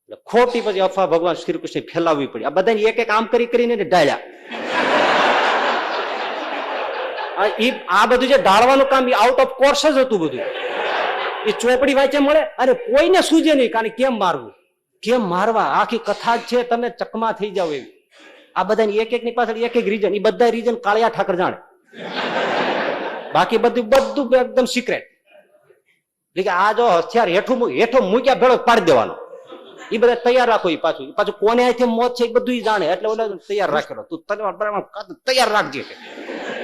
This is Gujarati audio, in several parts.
એટલે ખોટી પછી અફવા ભગવાન શ્રી કૃષ્ણ ફેલાવવી પડી. આ બધાને એક એક આમ કરી કરીને ડાળ્યા. આ બધું જે ઢાળવાનું કામ આઉટ ઓફ કોર્સ જ હતું બધું. એ ચોપડી વાંચે મળે અને કોઈને સૂજે નહીં. કારણ કેમ મારવું, કેમ મારવા, આખી કથા જ છે, તમે ચકમા થઈ જાવ એવી. આ બધાની એક એક ની પાછળ એક એક રીઝન, એ બધા રીઝન કાળિયા ઠાકર જાણે. બાકી બધું એકદમ સિક્રેટ. એટલે આ જો હથિયાર હેઠો મૂક્યા ભેળો પાડી દેવાનો, એ બધા તૈયાર રાખો. એ પાછું કોને અહીંથી મોત છે એ બધું જાણે. એટલે ઓલા તૈયાર રાખેલો, તું તૈયાર રાખજે.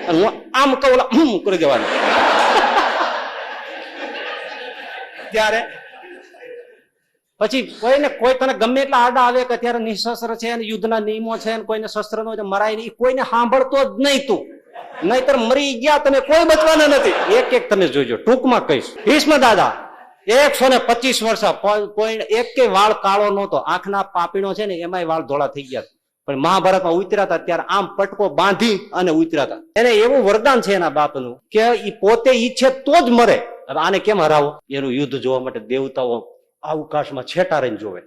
હું આમ કહું કરી દેવાનું. ત્યારે પછી કોઈ તને ગમે એટલા આડા આવે કે અત્યારે નિશસ્ત્ર છે અને યુદ્ધના નિયમો છે, કોઈને શસ્ત્ર નો મરાય નહીં, કોઈને સાંભળતો જ નહીં તું. નહીતર મરી ગયા તમે, કોઈ બચવાના નથી. એક એક તમે જોજો, ટૂંકમાં કહીશ. ભીષ્મ દાદા 125 વર્ષ કોઈ એક વાળ કાળો નહોતો. આંખના પાપીણો છે ને એમાંય વાળ ધોળા થઈ ગયા. પણ મહાભારતમાં ઉતર્યા હતા ત્યારે આમ પટકો બાંધી અને ઉતર્યા હતા. એને એવું વરદાન છે એના બાપનું કે એ પોતે ઈચ્છે તો જ મરે. હવે આને કેમ હરાવો? એનું યુદ્ધ જોવા માટે દેવતાઓ અવકાશમાં છેટા રહીને જોવે.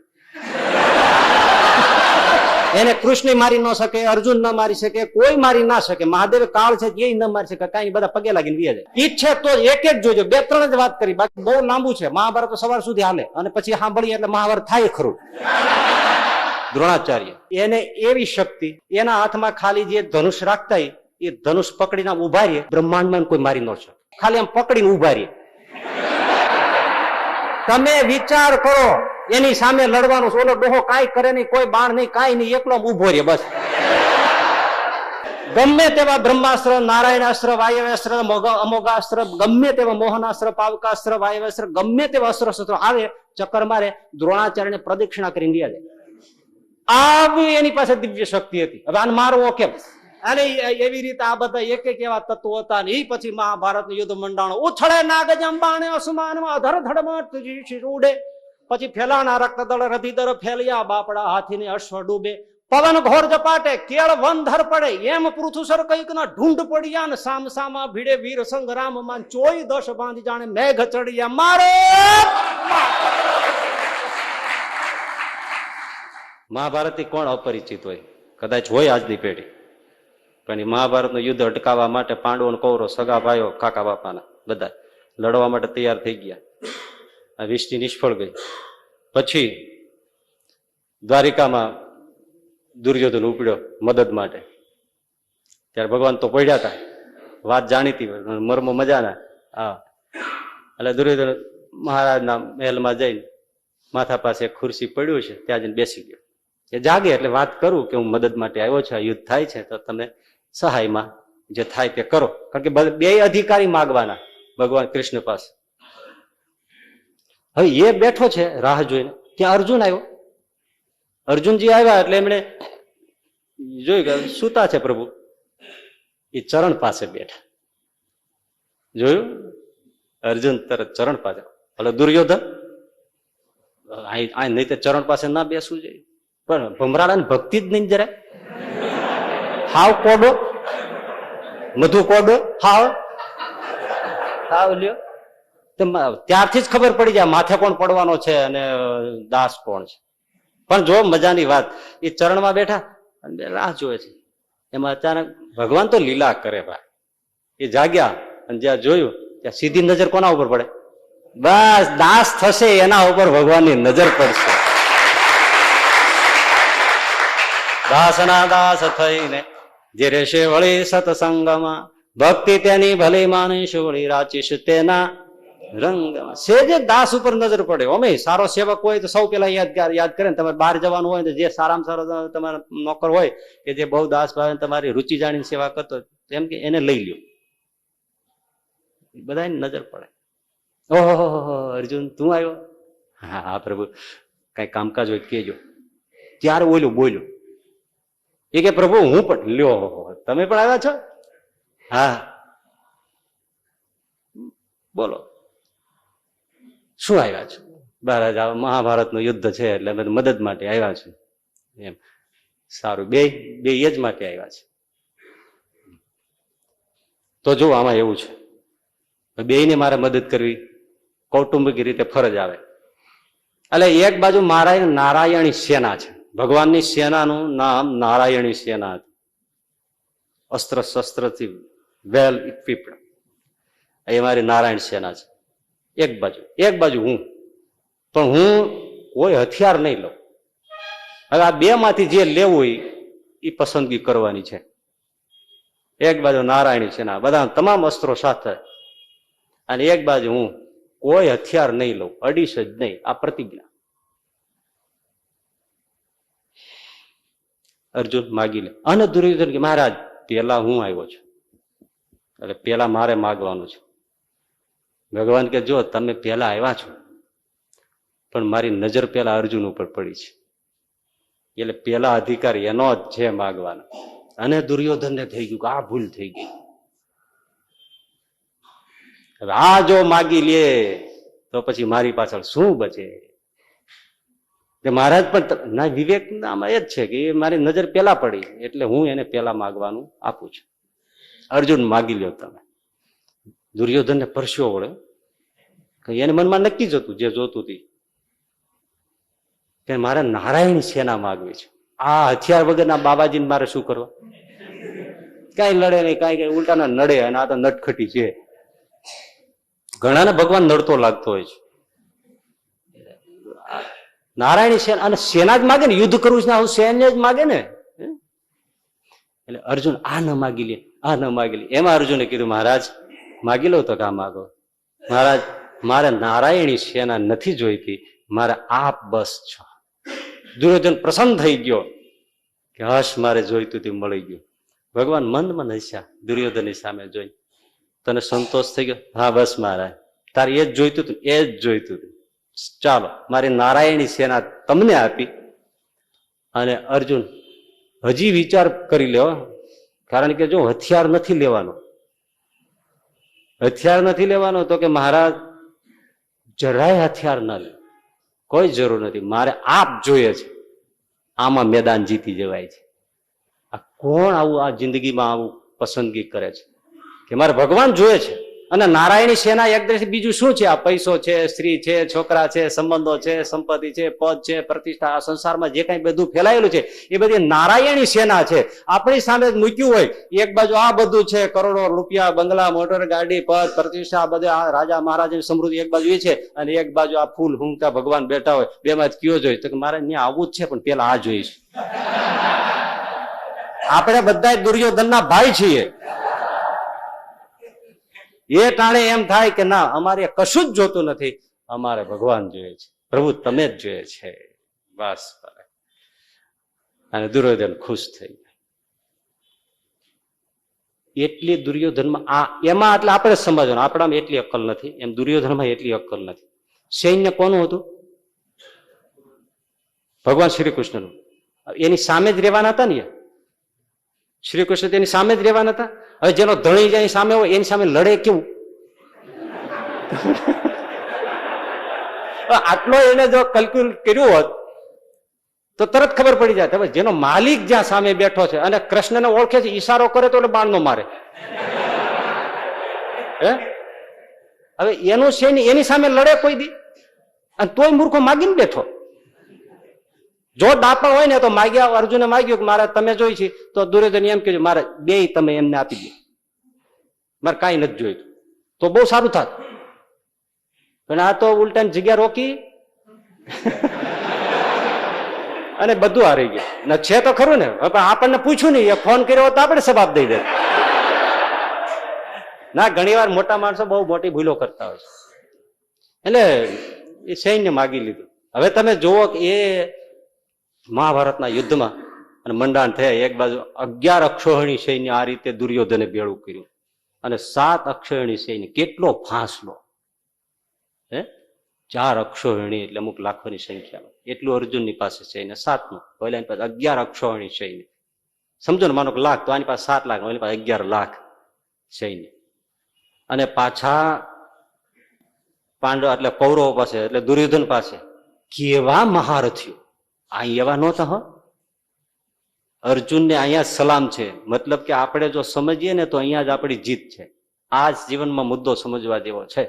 એને કૃષ્ણ મારી ન શકે, અર્જુન ન મારી શકે, કોઈ મારી ના શકે. મહાદેવ કાળ છે એ ન મારી શકે, કઈ બધા પગે લાગીને વ્યા જાય. ઈચ્છે તો એક એક જોજો. 2-3 જ વાત કરી, બાકી બહુ લાંબુ છે. મહાભારત તો સવાર સુધી હાલે અને પછી સાંભળીએ એટલે મહાભારત થાય ખરું. દ્રોણાચાર્ય એને એવી શક્તિ, એના હાથમાં ખાલી જે ધનુષ રાખતા એ ધનુષ પકડીને ઉભા રહીએ, બ્રહ્માંડમાં કોઈ મારી ન શકે. ખાલી આમ પકડીને ઉભા રહીએ. તમે વિચાર કરો, એની સામે લડવાનું. ઓલો ડોહો કાંઈ કરે નહીં, કોઈ બાણ નહીં, કાંઈ નહીં, એકલો ઉભો રહે બસ. ગમે તેવા બ્રહ્માસ્ત્ર, નારાયણાસ્ત્ર, વાયવ્યાસ્ત્ર, અમોઘાસ્ત્ર, ગમે તેવા મોહનાસ્ત્ર, પાવકાસ્ત્ર, વાયવ્યાસ્ત્ર, ગમે તેવા અસ્ત્ર શસ્ત્રો આવે, ચક્કર મારે, દ્રોણાચાર્યને પ્રદક્ષિણા કરીને રહ્યા જાય. આવી એની પાસે દિવ્ય શક્તિ હતી. હવે આને મારવો કેમ? અને એવી રીતે આ બધા એક એક એવા તત્વો હતા. ને એ પછી મહાભારત યુદ્ધ મંડાણો. ઉછળે નાગ જંબાણે અસમાનમાં અધર ધડમાં ઉડે. પછી ફેલાણા રક્તદળ રધિદર ફેલિયા, બાપડા હાથીને અશ્વ ડૂબે. પવન ઘોર જપાટે, કેળ વંધર પડે, એમ પૃથુસર કઈક ના ઢૂંઢ પડ્યા. ને સામ સામા ભીડે વીર સંગ્રામ માં, 14 બાંધી જાણે મેઘ ચડિયા. મારે મહાભારત થી કોણ અપરિચિત હોય? કદાચ હોય આજની પેઢી. પણ એ મહાભારતનું યુદ્ધ અટકાવવા માટે પાંડવો અને કૌરવ, સગા ભાઈઓ, કાકા બાપાના બધા લડવા માટે તૈયાર થઈ ગયા. આ વિષ્ટિ નિષ્ફળ ગઈ. પછી દ્વારિકામાં દુર્યોધન ઉપડ્યો મદદ માટે. ત્યારે ભગવાન તો પડ્યા હતા, વાત જાણીતી, મર્મ મજાના. હા, એટલે દુર્યોધન મહારાજના મહેલમાં જઈને માથા પાસે એક ખુરશી પડ્યું છે, ત્યાં જઈને બેસી ગયો. એ જાગે એટલે વાત કરું કે હું મદદ માટે આવ્યો છું, યુદ્ધ થાય છે તો તમે સહાયમાં જે થાય તે કરો. કારણ કે બે અધિકારી માગવાના ભગવાન કૃષ્ણ પાસે. હવે એ બેઠો છે રાહ જોઈને, ત્યાં અર્જુન આવ્યો. અર્જુનજી આવ્યા એટલે એમણે જોયું કે સૂતા છે પ્રભુ. એ ચરણ પાસે બેઠા. જોયું? અર્જુન તરત ચરણ પાસે. એટલે દુર્યોધન નહીં તો ચરણ પાસે ના બેસવું જોઈએ. પણ ભમરાડાની ભક્તિ જ નહીં જરા. હાવ કોડો, મધુ કોડો, હાવ લ્યો. ત્યારથી જ ખબર પડી જાય માથે કોણ પડવાનો છે અને દાસ કોણ છે. પણ જો મજાની વાત, એ ચરણમાં બેઠા અને રાહ જોવે છે. એમાં અચાનક ભગવાન તો લીલા કરે ભાઈ. એ જાગ્યા અને જ્યાં જોયું ત્યાં સીધી નજર કોના ઉપર પડે? બસ દાસ થશે એના ઉપર ભગવાનની નજર પડશે. દાસના દાસ થઈને જે રહેશે વળી સત્સંગમાં, ભક્તિ તેની ભલી માનીશ વળી રાચીશ તેના રંગમાં. સેજે દાસ ઉપર નજર પડે. અમે સારો સેવક હોય તો સૌ પેલા યાદ કરે ને. તમારે બહાર જવાનું હોય તો જે સારામાં સારો તમારા નોકર હોય કે જે બહુ દાસ ભાવે તમારી રુચિ જાણીને સેવા કરતો, એમ કે એને લઈ લ્યો. બધાની નજર પડે. ઓહો અર્જુન તું આવ્યો? હા હા પ્રભુ, કઈ કામકાજ હોય કેજો. ત્યારે ઓલું બોલ્યું એ કે પ્રભુ હું પણ લ્યો. તમે પણ આવ્યા છો? હા બોલો શું આવ્યા છો? મહારાજ મહાભારતનું યુદ્ધ છે એટલે અમે મદદ માટે આવ્યા છે. એમ સારું, બે એ જ માટે આવ્યા છે. તો જો આમાં એવું છે, બેયને મારે મદદ કરવી કૌટુંબિક રીતે ફરજ આવે. એટલે એક બાજુ નારાયણી સેના છે, ભગવાનની સેનાનું નામ નારાયણી સેના, અસ્ત્ર શસ્ત્રથી વેલ ઇક્વિપ્ડ, એ મારી નારાયણ સેના છે એક બાજુ હું, પણ હું કોઈ હથિયાર નહીં લઉં. હવે આ બે માંથી જે લેવું એ પસંદગી કરવાની છે. એક બાજુ નારાયણી સેના, બધા તમામ અસ્ત્રો સાથે, અને એક બાજુ હું કોઈ હથિયાર નહીં લઉં, અડીશ જ નહીં. આ પ્રતિજ્ઞા અર્જુન માગી લે. અને દુર્યોધન કે મહારાજ પેલા હું આવ્યો છું, એટલે પેલા મારે માગવાનું છે. ભગવાન કે જો તમે પેલા આવ્યા છો, પણ મારી નજર પેલા અર્જુન ઉપર પડી છે, એટલે પેલા અધિકાર એનો જ છે માગવાનો. અને દુર્યોધનને થઈ ગયું કે આ ભૂલ થઈ ગઈ, હવે આ જો માગી લે તો પછી મારી પાછળ શું બચે. મહારાજ પણ ના વિવેક આમાં એ જ છે કે મારી નજર પેલા પડી, એટલે હું એને પેલા માગવાનું આપું છું. અર્જુન માગી લ્યો તમે. દુર્યોધનને પરસ્યો વળે, એને મનમાં નક્કી જ હતું જે જોતું હતું કે મારે નારાયણ સેના માગવી છે. આ હથિયાર વગરના બાબાજીને મારે શું કરવા? કઈ લડે નહીં, કઈ ઉલટાના નડે, અને આ તો નટખટી છે. ઘણાને ભગવાન નડતો લાગતો હોય છે. નારાયણી સેના, અને સેના જ માગે ને, યુદ્ધ કરવું છે ને, સૈન્ય જ માગે ને. એટલે અર્જુન આ ન માગી લે, આ ન માગી લે. એમાં અર્જુને કીધું મહારાજ માગી લો તો કા માગો. મહારાજ મારે નારાયણી સેના નથી જોઈતી, મારે આપ બસ છો. દુર્યોધન પ્રસન્ન થઈ ગયો કે હશ, મારે જોઈતું તે મળી ગયું. ભગવાન મંદ હસ્યા દુર્યોધનની સામે જોઈ. તને સંતોષ થઈ ગયો? હા બસ મહારાજ, તારે એ જ જોઈતું હતું, એ જ જોઈતું હતું. ચાલો મારી નારાયણી સેના તમને આપી. અને અર્જુન હજી વિચાર કરી લ્યો, કારણ કે જો હથિયાર નથી લેવાનો, હથિયાર નથી લેવાનો તો કે મહારાજ જરાય હથિયાર ના લે, કોઈ જરૂર નથી, મારે આપ જોઈએ છે. આમાં મેદાન જીતી જવાય છે. આ કોણ આવું આ જિંદગીમાં આવું પસંદગી કરે છે કે મારે ભગવાન જોઈએ છે? અને નારાયણી સેના એક દ્રષ્ટિ બીજું શું છે? આ પૈસો છે, સ્ત્રી છે, છોકરા છે, સંબંધો છે, સંપત્તિ છે, પદ છે, પ્રતિષ્ઠા, આ સંસારમાં જે કઈ બધું ફેલાયેલું છે એ બધી નારાયણી સેના છે. આપણી સામે મૂક્યું હોય, એક બાજુ આ બધું છે, કરોડો રૂપિયા, બંગલા, મોટર ગાડી, પદ, પ્રતિષ્ઠા, બધા રાજા મહારાજાની સમૃદ્ધિ એક બાજુ એ છે, અને એક બાજુ આ ફૂલ હુંકતા ભગવાન બેઠા હોય. બેમાં કયો જોઈએ? તો કે મારે ત્યાં આવવું જ છે, પણ પેલા આ જોઈશ. આપણે બધા દુર્યોધનના ભાઈ છીએ. એ ટાણે એમ થાય કે ના, અમારે કશું જ જોતું નથી, અમારે ભગવાન જોઈએ છે, પ્રભુ તમે જ જોઈએ છે, બસ. અને દુર્યોધન ખુશ થઈ ગયા. એટલી દુર્યોધનમાં એમાં એટલે આપણે સમજવાનું, આપણામાં એટલી અક્કલ નથી, એમ દુર્યોધનમાં એટલી અક્કલ નથી. સૈન્ય કોનું હતું? ભગવાન શ્રી કૃષ્ણનું. એની સામે જ રહેવાના હતા ને શ્રી કૃષ્ણ, તેની સામે જ રહેવાના હતા. હવે જેનો ધણી જાય સામે હોય એની સામે લડે કેવું? આટલો એને જો કેલ્ક્યુલેટ કર્યું હોત તો તરત ખબર પડી જાય. હવે જેનો માલિક જ્યાં સામે બેઠો છે અને કૃષ્ણને ઓળખે છે, ઈશારો કરે તો બાણ નો મારે. હવે એનું સૈન્ય એની સામે લડે કોઈ દી? અને તોય મૂર્ખો માગીને બેઠો. જો દાપણ હોય ને તો માગ્યા, અર્જુને માગ્યું કે મારે તમે જોઈ છે, તો દુર્યોધન એમ કીધું મારે બે તમે એમને આપી દે, મારે કઈ નથી જોઈતું, તો બહુ સારું થાત. પણ આ તો ઉલટાની જગ્યા રોકી અને બધું હારી ગયું. છે તો ખરું ને, આપણને પૂછ્યું નહીં, એ ફોન કર્યો તો આપણે જવાબ દઈ દે. ના, ઘણી વાર મોટા માણસો બહુ મોટી ભૂલો કરતા હોય છે. એટલે એ સૈન્ય માગી લીધું. હવે તમે જુઓ કે એ મહાભારતના યુદ્ધમાં અને મંડાણ થયા, એક બાજુ 11 અક્ષોહિણી સૈન્ય આ રીતે દુર્યોધને ભેળું કર્યું, અને 7 અક્ષોહિણી સૈન્ય. કેટલો ફાંસલો! 4 અક્ષોહિણી એટલે અમુક લાખોની સંખ્યામાં. એટલું અર્જુનની પાસે સૈન્ય 7નું, પહેલાની પાસે 11 અક્ષોહિણી સૈન્ય. સમજો ને, માનો કે લાખ, તો આની પાસે 7 લાખ, એની પાસે 11 લાખ સૈન્ય. અને પાછા પાંડવ એટલે કૌરવો પાસે, એટલે દુર્યોધન પાસે કેવા મહારથીઓ! અહીં એવા નહોતા. હો, અર્જુનને અહીંયા સલામ છે. મતલબ કે આપણે જો સમજીએ ને તો અહીંયા જ આપણી જીત છે. આ જ જીવનમાં મુદ્દો સમજવા જેવો છે.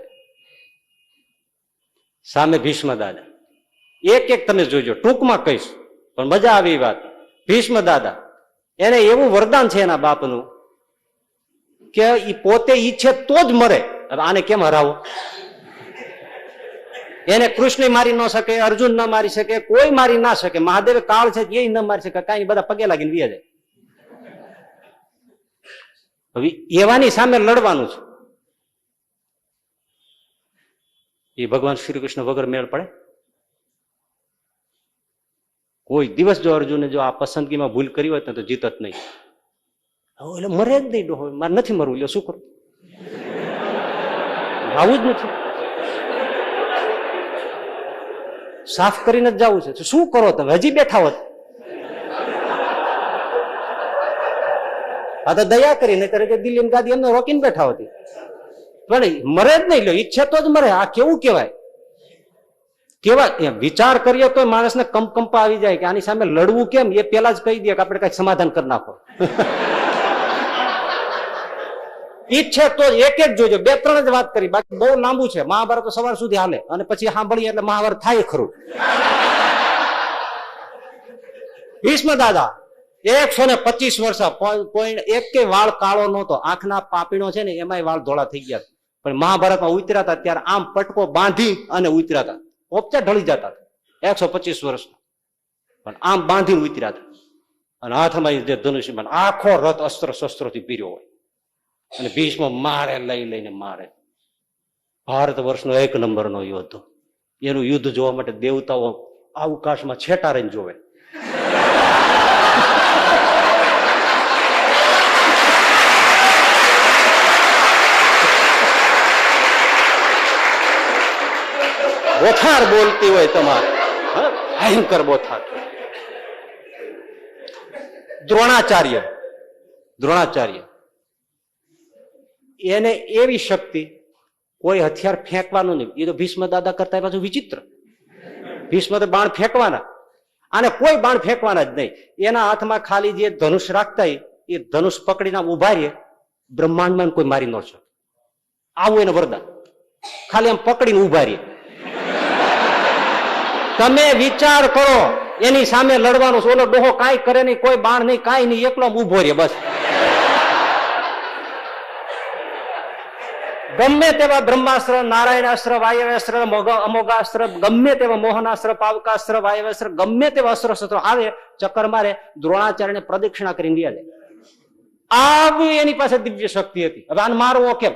સામે ભીષ્મ દાદા, એક એક તમે જોજો, ટૂંકમાં કહીશ પણ મજા આવી વાત. ભીષ્મ દાદા એને એવું વરદાન છે એના બાપનું કે એ પોતે ઈચ્છે તો જ મરે. હવે આને કેમ હરાવો? એને કૃષ્ણ મારી ન શકે, અર્જુન ન મારી શકે, કોઈ મારી ના શકે. મહાદેવ કાળ છે એ ન મારી શકે, કઈ બધા પગે લાગીને વ્યા જાય. હવે એવાની સામે લડવાનું છે. એ ભગવાન શ્રી કૃષ્ણ વગર મેળ પડે? કોઈ દિવસ જો અર્જુને જો આ પસંદગીમાં ભૂલ કરી હોત ને તો જીતત નહીં. એટલે મરે જ નહીં ડોહો, મારે નથી મરવું, એટલે શું કરું? આવું જ નથી, સાફ કરીને જ જવું છે. શું કરો તમે? હજી બેઠા હોત. આ તો દયા કરી, નહીં ત્યારે દિલ્હી ગાદી એમને રોકીને બેઠા હતી. પણ મરે જ નહીં, લો ઈચ્છે તો જ મરે. આ કેવું કહેવાય? કેવા વિચાર કરીએ તો માણસને કંપા આવી જાય કે આની સામે લડવું કેમ, એ પેલા જ કહી દે કે આપણે કઈક સમાધાન કરી નાખો. ઈચ્છે તો એક એક જોજો, 2-3 જ વાત કરી, બાકી બહુ લાંબુ છે. મહાભારત તો સવાર સુધી હાલે અને પછી સાંભળીએ એટલે મહાભારત થાય ખરું. ભીષ્મ દાદા 125 વર્ષ કોઈ એક વાળ કાળો નહોતો. આંખના પાપીણો છે ને એમાંય વાળ ધોળા થઈ ગયા. પણ મહાભારતમાં ઉતર્યા હતા ત્યારે આમ પટકો બાંધી અને ઉતર્યા હતા. પોપચા ઢળી જતા 125 વર્ષ, પણ આમ બાંધીને ઉતર્યા હતા. અને હાથમાં જે ધનુષ્યમાન આખો રથ અસ્ત્ર શસ્ત્રોથી પીર્યો હોય અને ભીષ્મ મારે લઈને મારે. ભારત વર્ષનો 1 નંબરનો યોદ્ધ. એનું યુદ્ધ જોવા માટે દેવતાઓ અવકાશમાં છેટા રહીને જોવે. બોથાર બોલતી હોય તમારે, ભયંકર બોથાર. દ્રોણાચાર્ય એને એવી શક્તિ, કોઈ હથિયાર ફેંકવાનું નહીં. એ તો ભીષ્મ દાદા કરતા પાછું વિચિત્ર. ભીષ્મ તો બાણ ફેંકવાના, અને કોઈ બાણ ફેંકવાના જ નહીં. એના હાથમાં ખાલી જે ધનુષ રાખતા એ ધનુષ પકડીને ઉભા રહીએ, બ્રહ્માંડમાં કોઈ મારી ન શકે. આવું એને વરદાન. ખાલી આમ પકડીને ઉભા રહીએ. તમે વિચાર કરો, એની સામે લડવાનું. ઓલો ડોહો કાંઈ કરે નહીં, કોઈ બાણ નહીં, કાંઈ નહીં, એકલો ઉભો રહે બસ. ગમે તેવા બ્રહ્માસ્ત્ર, નારાયણાસ્ત્ર, વાયવ્યાસ્ત્ર, અમોઘાસ્ત્ર, ગમે તેવા મોહનાસ્ત્ર, પાવકાસ્ત્ર, વાયવ્યાસ્ત્ર, ગમે તેવા અસ્ત્ર શસ્ત્રો આવે, ચક્કર મારે, દ્રોણાચાર્યને પ્રદક્ષિણા કરીને રહ્યા જાય. આવી એની પાસે દિવ્ય શક્તિ હતી. હવે આને મારવો કેમ?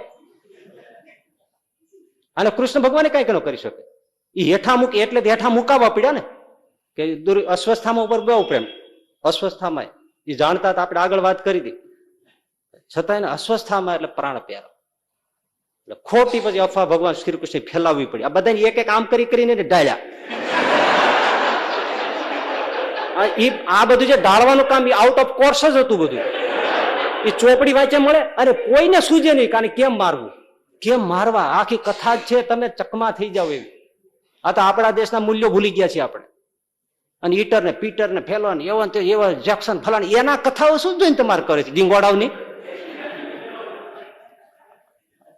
અને કૃષ્ણ ભગવાને કઈ ન કરી શકે. એ હેઠા મૂકી એટલે હેઠા મુકાવવા પડ્યા ને, કે અસ્વસ્થામાં ઉપર બહુ પ્રેમ. અસ્વસ્થામાં એ જાણતા આપણે આગળ વાત કરી હતી, છતાં એને અસ્વસ્થામાં એટલે પ્રાણ પ્યારો. એટલે ખોટી પછી અફવા ભગવાન શ્રી કૃષ્ણ ફેલાવવી પડી. આ બધાને એક એક આમ કરીને ઢાળ્યા. આ બધું જે ઢાળવાનું કામ એ આઉટ ઓફ કોર્સ જ હતું બધું. એ ચોપડી વાંચે મળે અને કોઈને સૂજે નહીં, કારણ કેમ મારવું, કેમ મારવા, આખી કથા જ છે. તમે ચકમા થઈ જાવ એવી. આ તો આપણા દેશના મૂલ્યો ભૂલી ગયા છીએ આપણે. અને ઈટર ને પીટર ને ફેલો ને એવા જેક્શન ફલાણ, એના કથાઓ શું જોઈને તમારે કરે છે ડીંગોડાવની?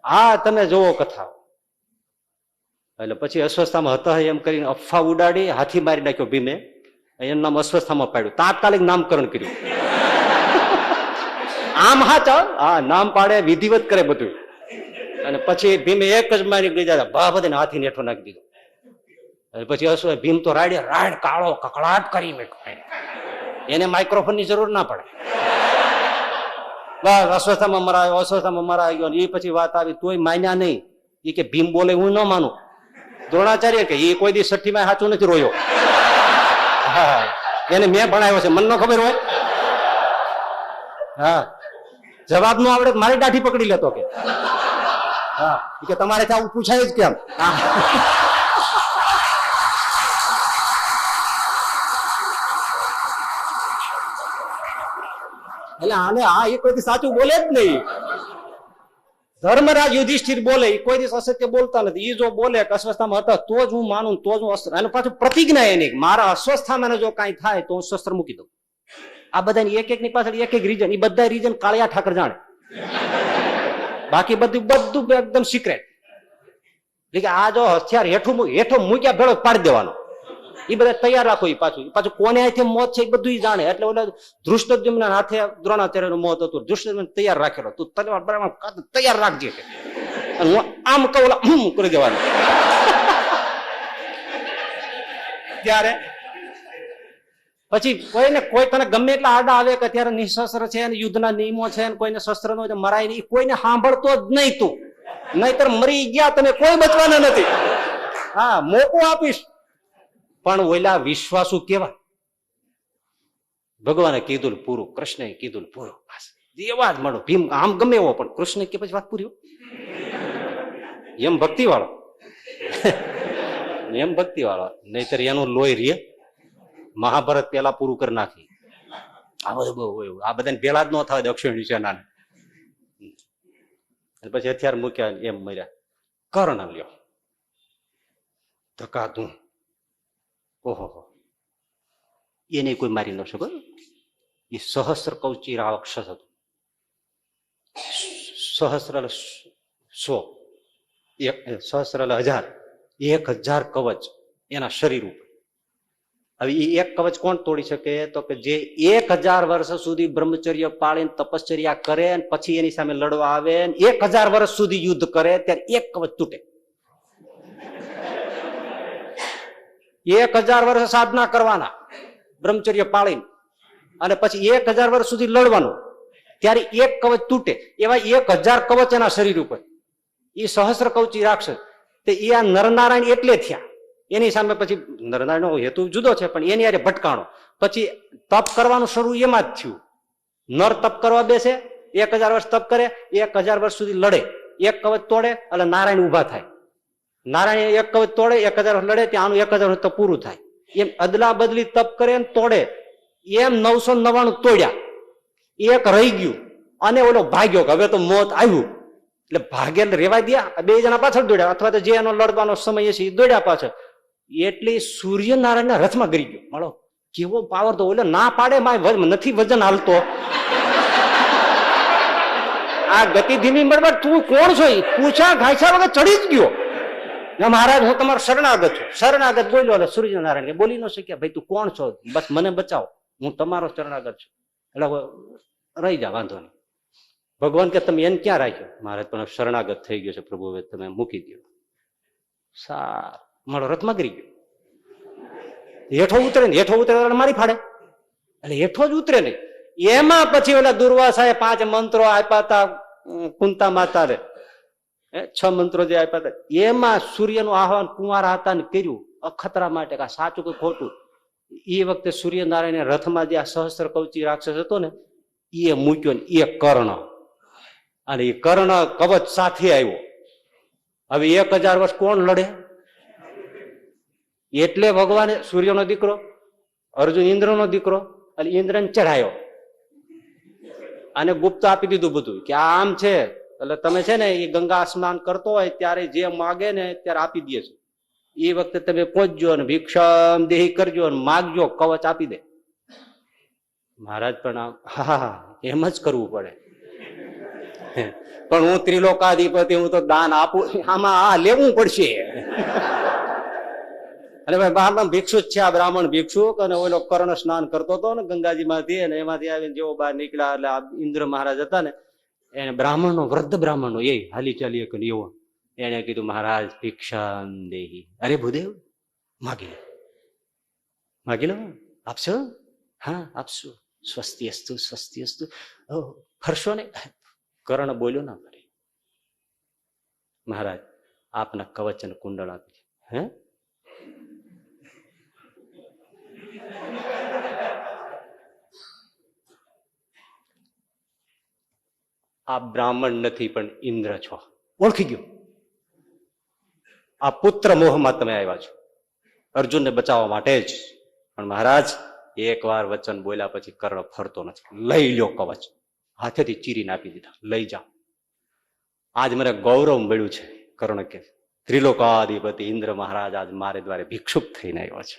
આ તમે જોવો કથા. એટલે પછી અસ્વસ્થામાં હતા એમ કરીને અફવા ઉડાડી, હાથી મારી નાખ્યો ભીમે. એનું નામ અસ્વસ્થામાં પાડ્યું, તાત્કાલિક નામકરણ કર્યું. આમ હા નામ પાડે, વિધિવત કરે બધું. અને પછી ભીમે એક જ મારી ગયા ભા બધે હાથી નેઠો નાખી દીધો. પછી ભીમ તો રાડ કાળો કકડાટ કરી એને માઇક્રોફોન ની જરૂર ના પડે. બસ અસ્વસ્થામાં મરાયો ગયો. એ પછી વાત આવી તોય માન્યા નહીં. એ કે ભીમ બોલે હું ન માનું. દ્રોણાચાર્ય કે એ કોઈ દી 60માં સાચું નથી રોયો. હા, એને મેં ભણાવ્યો છે, મને ન ખબર હોય. હા, જવાબ નો આવડે મારી દાઢી પકડી લેતો કે હા, કે તમારે આવું પૂછાય જ કેમ? એટલે આને એ કોઈ સાચું બોલે જ નહીં. ધર્મરાજ યુધિષ્ઠિર બોલે, એ કોઈ દિવસ અસત્ય બોલતા નથી. એ જો બોલે કે અસ્વસ્થામાં હતા તો જ હું માનું, તો જ હું અસ્ત્ર. અને પાછું પ્રતિજ્ઞા એની, મારા અસ્વસ્થામાં જો કાંઈ થાય તો હું શસ્ત્ર મૂકી દઉં. આ બધાની એક ની પાછળ એક રીઝન. એ બધા રીઝન કાળિયા ઠાકર જાણે, બાકી બધું એકદમ સિક્રેટ. આ જો હથિયાર હેઠો મૂક્યા ભેળો પાડી દેવાનો. એ બધા તૈયાર રાખો. એ પાછું કોને અહીંથી મોત છે એ બધું જાણે. એટલે ઓલા ધૃષ્ટદ્યુમ્નના હાથે દ્રોણાચાર્યનું મોત હતું. ધૃષ્ટદ્યુમ્ન તૈયાર રાખેલો, તું તૈયાર રાખજે. અને હું આમ કહું, કરી દેવાનું. ત્યારે પછી કોઈ તને ગમે એટલા આડા આવે કે અત્યારે નિશસ્ત્ર છે, યુદ્ધના નિયમો છે, કોઈને શસ્ત્ર નો મરાય નહીં, કોઈને સાંભળતો જ નહીં તું. નહીતર મરી ગયા તમે, કોઈ બચવાના નથી. હા, મોકો આપીશ. પણ ઓલા વિશ્વાસુ કેવા? ભગવાને કીધું પૂરું, કૃષ્ણએ કીધું પૂરું. એવા જ મળો. ભીમ આમ ગમે એવો, પણ કૃષ્ણ કે પછી વાત પૂરી. એમ ભક્તિ વાળો, એમ ભક્તિ વાળો. નહીતર એનું લોહી રે. મહાભારત પેલા પૂરું કરી નાખી. આ બધું બહુ એવું. આ બધાને પેલા જ ન થાય દક્ષિણ સેના. પછી હથિયાર મૂક્યા, એમ મર્યા. કર્ણ લ્યો ધકાતું. ઓહો, એને કોઈ મારી ન શકો. એ સહસ્ત્ર કવચી રાક્ષસ હતું. સહસ્ત્ર 100, સહસ્ત્ર 1000, 1000 કવચ એના શરીર ઉપર. હવે એ એક કવચ કોણ તોડી શકે? તો કે જે 1000 વર્ષ સુધી બ્રહ્મચર્ય પાળીને તપશ્ચર્યા કરે, પછી એની સામે લડવા આવે, 1000 વર્ષ સુધી યુદ્ધ કરે, ત્યારે એક કવચ તૂટે. 1000 વર્ષ સાધના કરવાના બ્રહ્મચર્ય પાળીને, અને પછી 1000 વર્ષ સુધી લડવાનું, ત્યારે એક કવચ તૂટે. એવા 1000 કવચ એના શરીર ઉપર. એ સહસ્ત્ર કવચી રાક્ષસ. તે એ આ નરનારાયણ એટલે થયા. એની સામે પછી નરનારાયણનો હેતુ જુદો છે, પણ એની યારે ભટકાણો. પછી તપ કરવાનું શરૂ એમાં જ થયું. નર તપ કરવા બેસે, 1000 વર્ષ તપ કરે, 1000 વર્ષ સુધી લડે, એક કવચ તોડે એટલે નારાયણ ઉભા થાય. નારાયણ એક કવચ તોડે, 1000 વર્ષ લડે, ત્યાં 1000 વર્ષ તપ પૂરું થાય. એમ અદલા બદલી તપ કરે ને તોડે. એમ 999 તોડ્યા, એક રહી ગયું. અને ઓલો ભાગ્યો કે હવે તો મોત આવ્યું. એટલે ભાગે રેવાય દયા, 2 જણા પાછળ દોડ્યા, અથવા તો જે એનો લડવાનો સમય છે એ દોડ્યા પાછળ. એટલે સૂર્યનારાયણના રથમાં ગરી ગયો. મળો કેવો પાવર! તો ઓલે ના પાડે, નથી વજન હાલતો. આ ગતિ ધીમી બરાબર. તું કોણ છો? પૂછા ઘાયસા વગર ચડી જ ગયો. મહારાજ હું તમારો શરણાગત છું. શરણાગત બોલ્યો. એટલે સૂર્યનારાયણ બોલી ન શક્યા, ભાઈ તું કોણ છો? બસ મને બચાવો, હું તમારો શરણાગત છું. એટલે રહી જા, વાંધો નહીં. ભગવાન કે તમે એને ક્યાં રાખ્યો? મહારાજ પણ શરણાગત થઈ ગયો છે પ્રભુ, હવે તમે મૂકી દો. સાર મારો રથમાં ગરી ગયો. હેઠો ઉતરે ને, હેઠો ઉતરે મારી ફાડે. એટલે હેઠો જ ઉતરે નહીં. એમાં પછી ઓલા દુર્વાસાએ 5 મંત્રો આપ્યા હતા કુંતા માતાને, 6 મંત્રો જે આપ્યા હતા, એમાં સૂર્યનું આહવાન કુંવારા હતા ને કર્યું અખતરા માટે, કે સાચું કે ખોટું. એ વખતે સૂર્યનારાયણ રથમાં જે આ સહસ્ત્ર કવચી રાક્ષસ હતો ને, એ મૂક્યો ને એ કર્ણ. અને એ કર્ણ કવચ સાથે આવ્યો. હવે 1000 વર્ષ કોણ લડે? એટલે ભગવાને સૂર્યનો દીકરો, અર્જુન ઇન્દ્રનો દીકરો, અને ઇન્દ્રને ચઢાયો અને ગુપ્ત આપી દીધું બધું કે આમ છે. એટલે તમે છે ને એ ગંગા સ્નાન કરતો હોય ત્યારે જે માગે ને ત્યારે આપી દે છે. એ વખતે તમે પહોંચજો અને ભિક્ષમ દેહી કરજો અને માગજો, કવચ આપી દે. મહારાજ પણ હા એમ જ કરવું પડે. પણ હું ત્રિલોકાધિપતિ, હું તો દાન આપું, આમાં આ લેવું પડશે. અને ભાઈ ભિક્ષુ જ છે આ બ્રાહ્મણ ભિક્ષુક. અને ઓલો કર્ણ સ્નાન કરતો હતો ને ગંગાજી માંથી, અને એમાંથી આવીને જેવો બહાર નીકળ્યા એટલે ઇન્દ્ર મહારાજ હતા ને, એને બ્રાહ્મણનો, વૃદ્ધ બ્રાહ્મણનો, એ હાલી ચાલી કે એવો, એને કીધું મહારાજ ભિક્ષામ દેહી. અરે ભૂદેવ માગી લો, માગી લો, આપશો? હા આપશું. સ્વસ્તિ અસ્તુ, સ્વસ્તિ અસ્તુ. ફરશો ને? કર્ણ બોલ્યો ના ફરી. મહારાજ આપના કવચ અને કુંડળ આપી. હે આપ બ્રાહ્મણ નથી પણ ઇન્દ્ર છો, ઓળખી ગયો. આ પુત્ર મોહમાં તમે આવ્યા છો અર્જુનને બચાવવા માટે જ. પણ મહારાજ એકવાર વચન બોલ્યા પછી કર્ણ ફરતો નથી. લઈ લ્યો કવચ, હાથેથી ચીરીને આપી દીધા. લઈ જાઓ. આજ મને ગૌરવ મળ્યું છે. કર્ણ કે ત્રિલોકાધિપતિ ઇન્દ્ર મહારાજ આજ મારે દ્વારે ભિક્ષુક થઈને આવ્યો છે.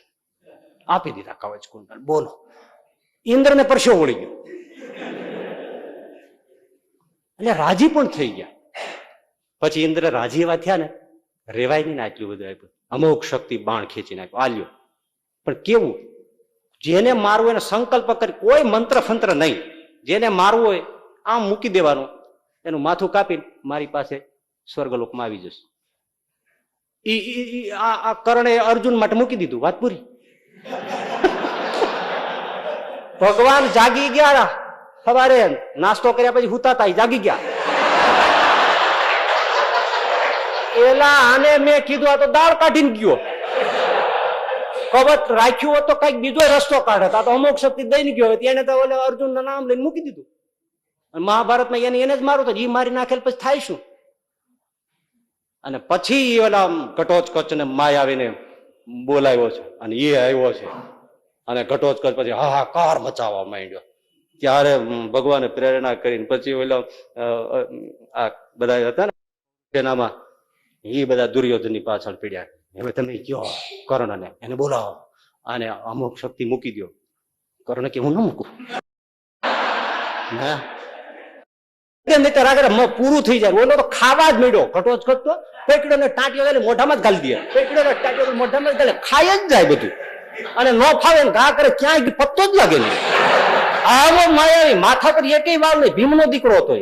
આપી દીધા કવચ કુંડળ. બોલો, ઇન્દ્રને પરસ્યો વળી ગયો. એટલે રાજી પણ થઈ ગયા. પછી ઇન્દ્ર રાજી એવા થયા ને, રેવાય નહીં ને આટલું બધું આપ્યું. અમુક શક્તિ બાણ ખેંચી નાખ્યો. આલ્યો પણ કેવું, જેને મારવું એને સંકલ્પ કરી, કોઈ મંત્ર ફંત્ર નહીં, જેને મારવું હોય આમ મૂકી દેવાનું, એનું માથું કાપીને મારી પાસે સ્વર્ગલોકમાં આવી જશે. આ કર્ણે અર્જુન માટે મૂકી દીધું, વાત પૂરી. ભગવાન જાગી ગયા, સવારે નાસ્તો કર્યા પછી હુતા જાગી ગયા. એલા આને મેં કીધું આ તો દાળ કાઢીને ગયો, કવચ રાખ્યું હોત તો કઈક બીજો રસ્તો કાઢત, આ તો અમુક શક્તિ દઈને ગયો. એને તો ઓલે અર્જુન ના નામ લઈને મૂકી દીધું. મહાભારતમાં એને જ મારું તો એ મારી નાખેલ પછી થાય શું? અને પછી ઓલા ઘટોત્કચ ને માયાવીને બોલાવ્યો છે અને એ આવ્યો છે અને ઘટોત્કચ પછી હાહાકાર મચાવવા માંડ્યો. ત્યારે ભગવાને પ્રેરણા કરીને પછી ઓલા આ બધા હતા ને તેનામાં એ બધા દુર્યોધનની પાછળ પીડ્યા. હવે તમે કયો કર્ણને, એને બોલાવો અને અમુક શક્તિ મૂકી દો. કર્ણ કે હું ન મૂકું, પૂરું થઈ જાય. ઓલો તો ખાવા જ મળ્યો, ઘટોત્કચ તો પેકડો ને ટાંટીઓ મોઢામાં જ ગાલી દે, પેકડો ને ટાંટીઓ મોઢામાં જ ગાલે, ખાઈ જ જાય બધું. અને ન ફાવે ને ઘા કરે, ક્યાંય પત્તો જ લાગે નહીં. આવો માયાવી, માથા પર એકેય વાળ નહીં. ભીમનો દીકરો હતો,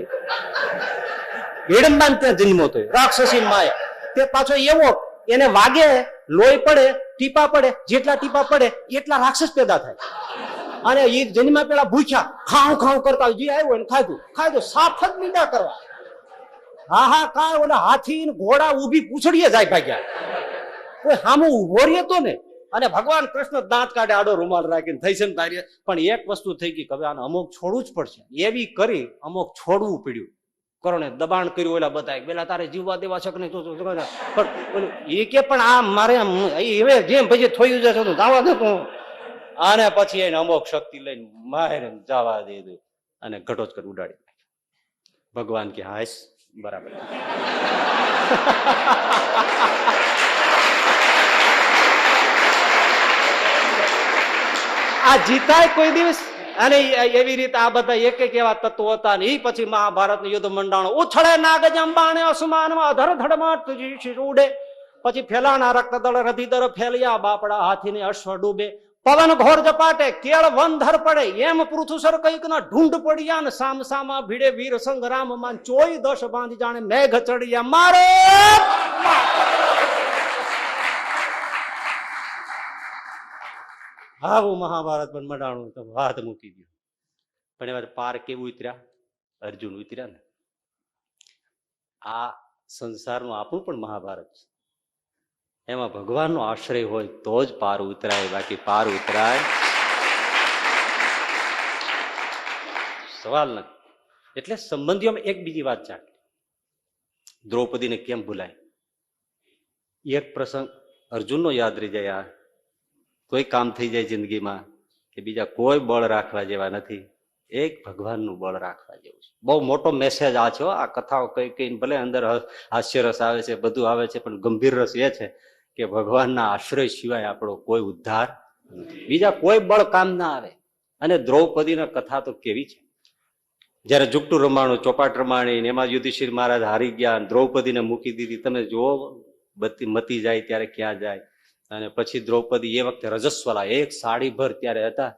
હિડમ્બાન ત્યાં જન્મો હતો, રાક્ષસી માયા. તે પાછો એવો, એને વાગે, લોહી પડે, ટીપા પડે, જેટલા ટીપા પડે એટલા રાક્ષસ પેદા થાય. અને એ જન્મા પેલા ભૂખ્યા ખાવ ખાવ કરતા હોય, જે આવ્યો એને ખાધું સાફ જ મીંડા કરવા. હાહાકાર. ઓલા હાથી ઘોડા ઉભી પૂછડીએ જાય ભાગ્યા, કોઈ સામું ઉભો રહ્યો તો ને. અને ભગવાન કૃષ્ણ દાંત કાઢે, આડો રૂમાલ રાખીને થઈ છે ને તારી. પણ એક વસ્તુ થઈ ગઈ, હવે આને અમુક છોડવું જ પડશે. એવી કરી અમુક છોડવું પડ્યું. કર્ણે દબાણ કર્યું, ઓલા બધા પેલા તારે જીવવા દેવા છે કે નહીં, પણ એ કે પણ આ મારે હવે જેમ પછી થયું જશે દાવા દે. અને પછી એને અમુક શક્તિ લઈને મારે જવા દીધું અને ઘટોત્કચ ઉડાડી નાખ્યો. ભગવાન કે હાશ બરાબર. આ જીતાય કોઈ દિવસ. અને એવી રીતે આ બધા એક એક એવા તત્વો હતા ને. એ પછી મહાભારત યુદ્ધ મંડાણો. ઉછળે નાગ જંબાણે અસમાનમાં અધર ધડમાં ઉડે. પછી ફેલાણા રક્તદળ રધિદર ફેલિયા બાપડા હાથીને અશ્વ ડૂબે. પવન ઘોર જપાટે કેળ વન ધર પડે. એમ પૃથુસર કઈક ના ઢૂંઢ પડ્યા ને સામ સામા ભીડે વીર સંગ્રામ માન ચોઈ દશ બાંધી જાણે મેઘ ચડિયા મારે. આવું મહાભારત પણ મંડાણું તો વાત મૂકી દઉં. પણ એવા પાર કેવું ઉતર્યા? અર્જુન ઉતર્યા ને. આ સંસારનું આપણું પણ મહાભારત છે. એમાં ભગવાનનો આશ્રય હોય તો જ પાર ઉતરાય, બાકી પાર ઉતરાય સવાલ નથી. એટલે સંબંધીઓમાં એક બીજી વાત ચાલે. દ્રૌપદીને કેમ ભૂલાય? એક પ્રસંગ અર્જુનનો યાદ રહી જાય. આ કોઈ કામ થઈ જાય જિંદગીમાં કે બીજા કોઈ બળ રાખવા જેવા નથી, એક ભગવાનનું બળ રાખવા જેવું છે. બહુ મોટો મેસેજ આ છે. આ કથાઓ કઈ કઈ ભલે અંદર હાસ્ય રસ આવે છે, બધું આવે છે, પણ ગંભીર રસ એ છે કે ભગવાનના આશ્રય સિવાય આપણો કોઈ ઉદ્ધાર નથી. બીજા કોઈ બળ કામ ના આવે. અને દ્રૌપદીની કથા તો કેવી છે. જયારે જુગટું રમાણું, ચોપાટ રમાણી, એમાં યુધિષ્ઠિર મહારાજ હારી ગયા, દ્રૌપદીને મૂકી દીધી. તમે જુઓ મતી જાય ત્યારે ક્યાં જાય. અને પછી દ્રૌપદી એ વખતે રજસ્વલા, એક સાડી ભર ત્યારે હતા.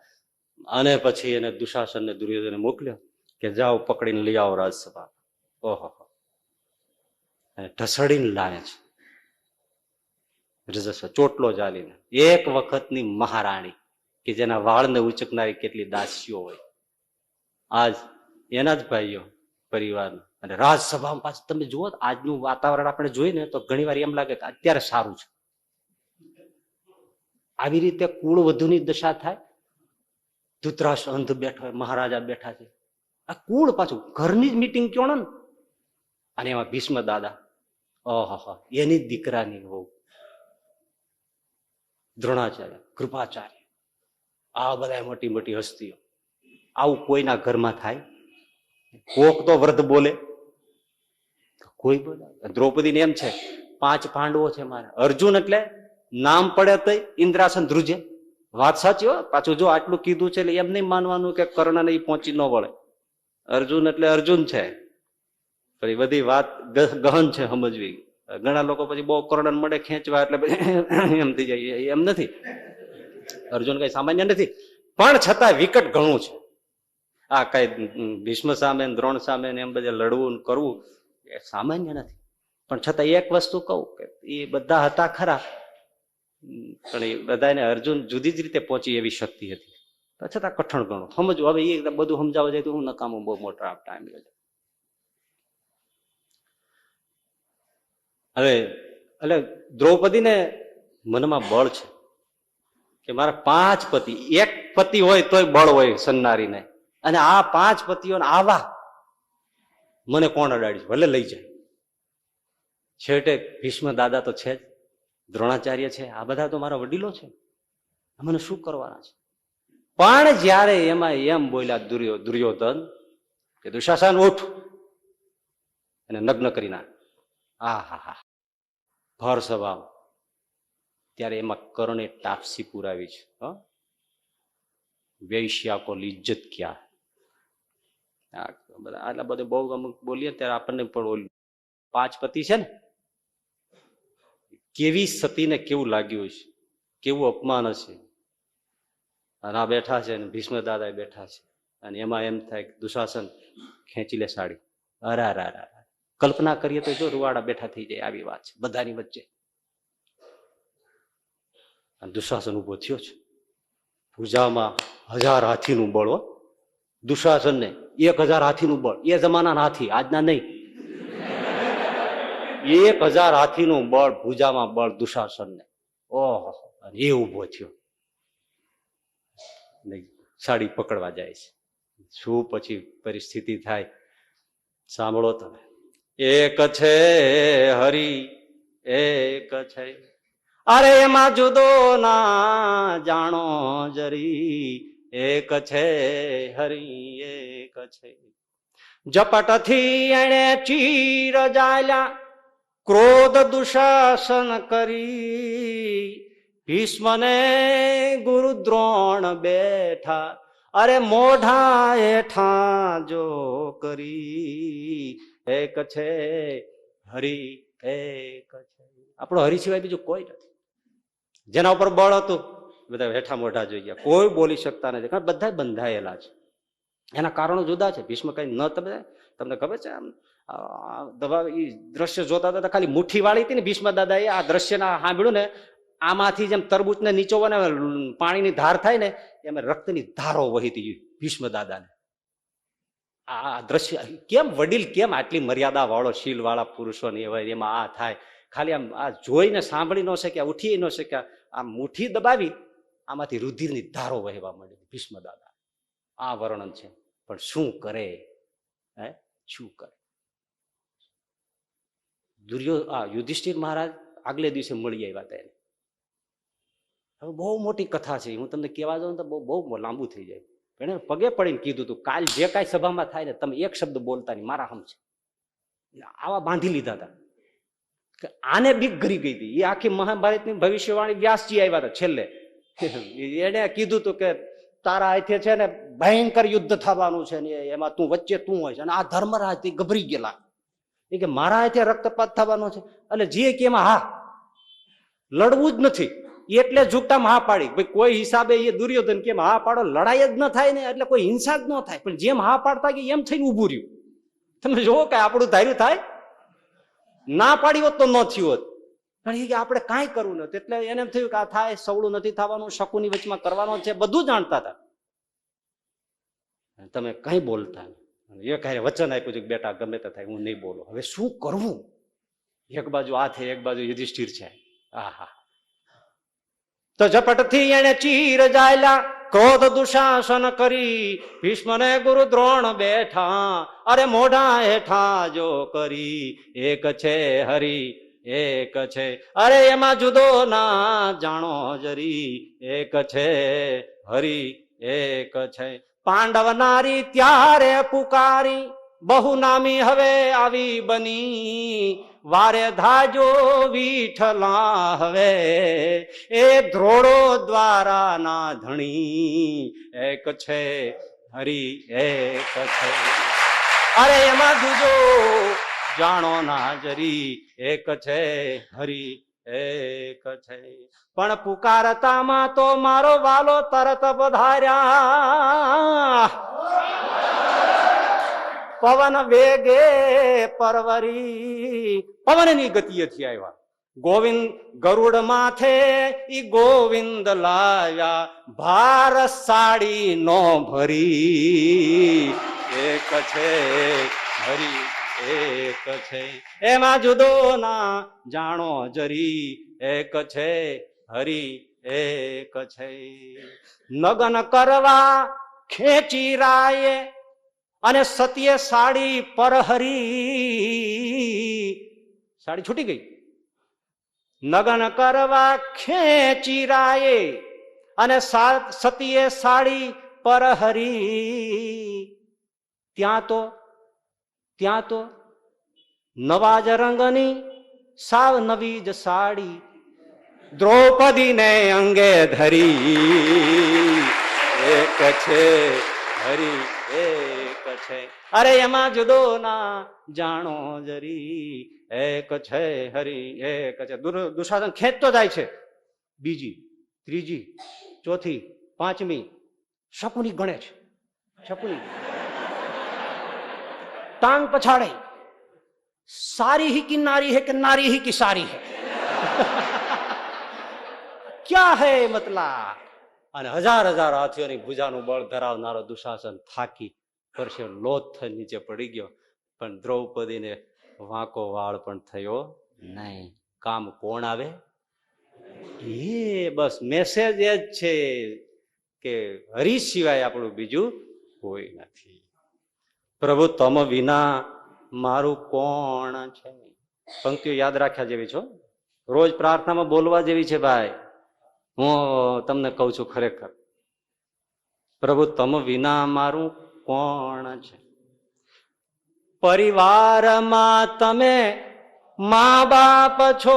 અને પછી એને દુશાસન ને દુર્યોધને મોકલ્યો કે જાઓ પકડીને લઈ આવો રાજસભા. ઓહો, ઢસડીને લાવે છે રજસ્વ, ચોટલો ચાલીને. એક વખતની મહારાણી કે જેના વાળને ઉચકનારી કેટલી દાસીઓ હોય, આજ એના જ ભાઈઓ પરિવાર. અને રાજસભામાં પાછું તમે જુઓ આજનું વાતાવરણ આપણે જોઈને તો ઘણી વાર એમ લાગે કે અત્યારે સારું છે. આવી રીતે કુળ વધુની દશા થાય. ધૃતરાષ્ટ્ર અંધ બેઠો હોય, મહારાજા બેઠા છે. આ કુળ પાછું ઘરની જ મીટિંગ કયો ને. અને એમાં ભીષ્મ દાદા, ઓહો, એની જ દીકરાની વહુ દ્રોણાચાર્ય, કૃપાચાર્ય, આ બધા મોટી મોટી હસ્તીઓ. આવું કોઈના ઘરમાં થાય? કોક તો વ્રત બોલે, કોઈ બોલે. દ્રૌપદીને એમ છે 5 પાંડવો છે મારે. અર્જુન એટલે નામ પડે તો ઇન્દ્રાસન ધ્રુજે. વાત સાચી હો. પાછું જો આટલું કીધું છે એટલે એમ નહીં માનવાનું કે કર્ણને એ પહોંચી ન વળે. અર્જુન એટલે અર્જુન છે. પછી બધી વાત ગહન છે સમજવી. ઘણા લોકો પછી બહુ કર્ણન મળે ખેંચવા એટલે એમ થઈ જાય. એમ નથી. અર્જુન કઈ સામાન્ય નથી, પણ છતાં વિકટ ઘણું છે. આ કઈ ભીષ્મ સામે દ્રોણ સામે એમ બધે લડવું કરવું એ સામાન્ય નથી. પણ છતાં એક વસ્તુ કહું કે એ બધા હતા ખરા, પણ એ બધાને અર્જુન જુદી જ રીતે પહોંચી એવી શક્તિ હતી, છતાં કઠણ ઘણું સમજવું. હવે એ બધું સમજાવવા જાય તો હું નકામું બહુ મોટા ટાઈમ લે. હવે એટલે દ્રૌપદીને મનમાં બળ છે કે મારા 5 પતિ, એક પતિ હોય તોય બળ હોય સન્નારીને, અને આ 5 પતિઓને આવા મને કોણ અડાડી, ભલે લઈ જાય. છેવટે ભીષ્મ દાદા તો છે જ, દ્રોણાચાર્ય છે, આ બધા તો મારા વડીલો છે, મને શું કરવાના છે. પણ જયારે એમાં એમ બોલ્યા દુર્યોધન કે દુશાસન ઉઠ અને નગ્ન કરી નાખ, આ હા હા ભર સ્વભાવ, ત્યારે એમાં કર્ણે ટાપસી પુરાવી છે. વૈશ્યા કો ઇજ્જત ક્યાં, આટલા બધું બહુ અમુક બોલીએ ત્યારે આપણને પણ 5 પતિ છે ને, કેવી સતીને કેવું લાગ્યું છે, કેવું અપમાન હશે. અને આ બેઠા છે ને ભીષ્મ દાદા બેઠા છે, અને એમાં એમ થાય કે દુશાસન ખેંચી લે સાડી. અરા કલ્પના કરીએ તો જો રૂવાડા બેઠા થઈ જાય આવી વાત છે બધાની વચ્ચે. અને દુશાસન ઉભો થયો છે, પૂજામાં 1000 હાથીનું બળ. દુશાસન ને 1000 હાથીનું બળ, એ જમાનાના હાથી, આજના નહીં. 1000 હાથીનું બળ, ભુજામાં બળ દુશાસન ને. ઓહો, એ ઉભો થયો, સાડી પકડવા જાય છે. શું પછી પરિસ્થિતિ થાય સાંભળો તમે. એક છે હરી એક છે, અરે એમાં જુદો ના જાણો જરી. એક છે હરી એક છે, ઝપટથી એણે ચીર જાલ્યા, ક્રોધ દુશાસન કરી. ભીષ્મને ગુરુ દ્રોણ બેઠા, અરે મોઢા હેઠા જો કરી. એક છે હરી એક છે, આપણો હરી સિવાય બીજું કોઈ નથી. જેના ઉપર બળ હતું બધા હેઠા મોઢા જોઈ ગયા, કોઈ બોલી શકતા નથી, કારણ બધા બંધાયેલા છે. એના કારણો જુદા છે. ભીષ્મ કઈ ન, તમને ખબર છે આમ દવા એ દ્રશ્ય જોતા હતા ખાલી મુઠ્ઠી વાળી હતી ને ભીષ્મ દાદાએ, આ દ્રશ્યના સાંભળ્યું ને, આમાંથી જેમ તરબૂચને નીચોવાને પાણીની ધાર થાય ને એમ રક્તની ધારો વહીતી ભીષ્મ દાદાને. આ દ્રશ્ય કેમ વડીલ, કેમ આટલી મર્યાદા વાળો શીલ વાળા પુરુષો ને એવા એમાં આ થાય. ખાલી આમ આ જોઈને સાંભળી ન શક્યા, ઉઠી ન શક્યા, આમ મુઠ્ઠી દબાવી આમાંથી રુધિરની ધારો વહેવા માંડી ભીષ્મ દાદા. આ વર્ણન છે. પણ શું કરે, શું કરે યુધિષ્ઠિર મહારાજ આગલે દિવસે મળી આવ્યા હતા એને. હવે બહુ મોટી કથા છે, હું તમને કહેવા જાઉં તો બહુ લાંબુ થઈ જાય. એને પગે પડીને કીધું તું કાલ જે કાંઈ સભામાં થાય ને તમે એક શબ્દ બોલતા નહીં, મારા હમ છે. આવા બાંધી લીધા હતા કે આને બીક ઘરી ગઈ હતી. એ આખી મહાભારતની ભવિષ્યવાણી વ્યાસજી આવ્યા હતા છેલ્લે. એને કીધું હતું કે તારા હાથે છે ને ભયંકર યુદ્ધ થવાનું છે ને એમાં તું વચ્ચે તું હોય છે. અને આ ધર્મરાજ થી ગભરી ગયેલા, એ કે મારા હાથે રક્તપાત થવાનો છે. એટલે જે કે એમાં હા લડવું જ નથી, એટલે ઝૂકટામાં હા પાડી. ભાઈ કોઈ હિસાબે એ દુર્યોધન કેમ હા પાડો, લડાઈ જ ન થાય ને એટલે કોઈ હિંસા જ ન થાય. પણ જેમ હા પાડતા કે એમ થઈને ઉભું રહ્યું. તમે જોવો કે આપણું ધાર્યું થાય, ના પાડી હોત તો ન થયું હોત. પણ એ કે આપણે કાંઈ કરવું નથી. એટલે એને એમ થયું કે આ થાય, સવળું નથી થવાનું, શકુની વચમાં કરવાનો છે, બધું જાણતા હતા. તમે કઈ બોલતા એ કઈ વચન આપ્યું છે કે બેટા ગમે તે થાય હું નહીં બોલો. હવે શું કરવું? એક બાજુ આ છે, એક બાજુ યુધિષ્ઠિર છે. આહા, તો ઝપટથી એને ચીર જાયલા, ક્રોધ દુશાસન કરી. ભીષ્મને ગુરુ દ્રોણ બેઠા, અરે મોઢા હેઠા જો કરી. એક છે હરી એક છે, અરે એમાં જુદો ના જાણો જરી. એક છે હરી એક છે, પાંડવ નારી ત્યારે પુકારી. બહુ નામી હવે આવી બની, વારે ધાજો વિઠલા હવે. એ ધ્રોડો દ્વારા ના ધણી. એક છે હરી એક છે, અરે એમાં જુદો જાણો ના જરી. એક છે હરી એક છે. પણ પુકારતામાં તો મારો વાલો તરત પધાર્યા, પવન વેગે પરવરી, પવનની ગતિએથી આવ્યા. ગોવિંદ ગરુડ માથે ઈ ગોવિંદ લાવ્યા, ભાર સાડી નો ભરી. એક છે હરી એક છે, એમાં જુદો ના જાણો જરી. એક છે હરી એક છે. નગન કરવા ખેંચી રાયે અને સત્ય સાડી પર હરી. સાડી છૂટી ગઈ. નગન કરવા ખેંચી રાયે અને સતીએ સાડી પર હરી. ત્યાં તો નવા જ રંગની સાવ નવી જ સાડી દ્રૌપદીને અંગે ધરી. એક છે હરી એક છે, અરે એમાં જુદો ના જાણો જરી. એક છે હરી એક છે. દુશાસન ખેંચતો જાય છે. બીજી, ત્રીજી, ચોથી, પાંચમી શકુની ગણે છે. શકુની टांग पछाड़े, सारी ही की नारी है कि नारी ही की सारी है. क्या है मतलब? અને હજાર હજાર હાથીઓની ભુજાનું બળ ધરાવનારો દુશાસન થાકી પરસે લોથ નીચે પડી ગયો. પણ દ્રૌપદીને વાંકો વાળ પણ થયો નહીં. કામ કોણ આવે? એ બસ મેસેજ એ જ છે કે હરી સિવાય આપણું બીજું કોઈ નથી. પ્રભુ તમ વિના મારું કોણ છે. પંક્તિઓ યાદ રાખ્યા જેવી છો, રોજ પ્રાર્થનામાં બોલવા જેવી છે ભાઈ. હું તમને કહું છું ખરેખર, પ્રભુ તમ વિના મારું કોણ છે. પરિવારમાં તમે મા બાપ છો,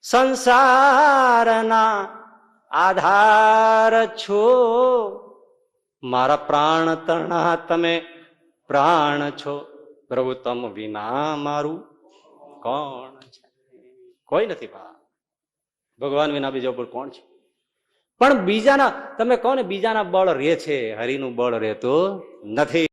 સંસારના આધાર છો. મારા પ્રાણ તણા તમે પ્રાણ છો. પ્રભુ તમ વિના મારું કોણ છે? કોઈ નથી ભા. ભગવાન વિના બીજો પર કોણ છે? પણ બીજાના, તમે કહો ને બીજાના બળ રે છે, હરિનું બળ રહેતું નથી.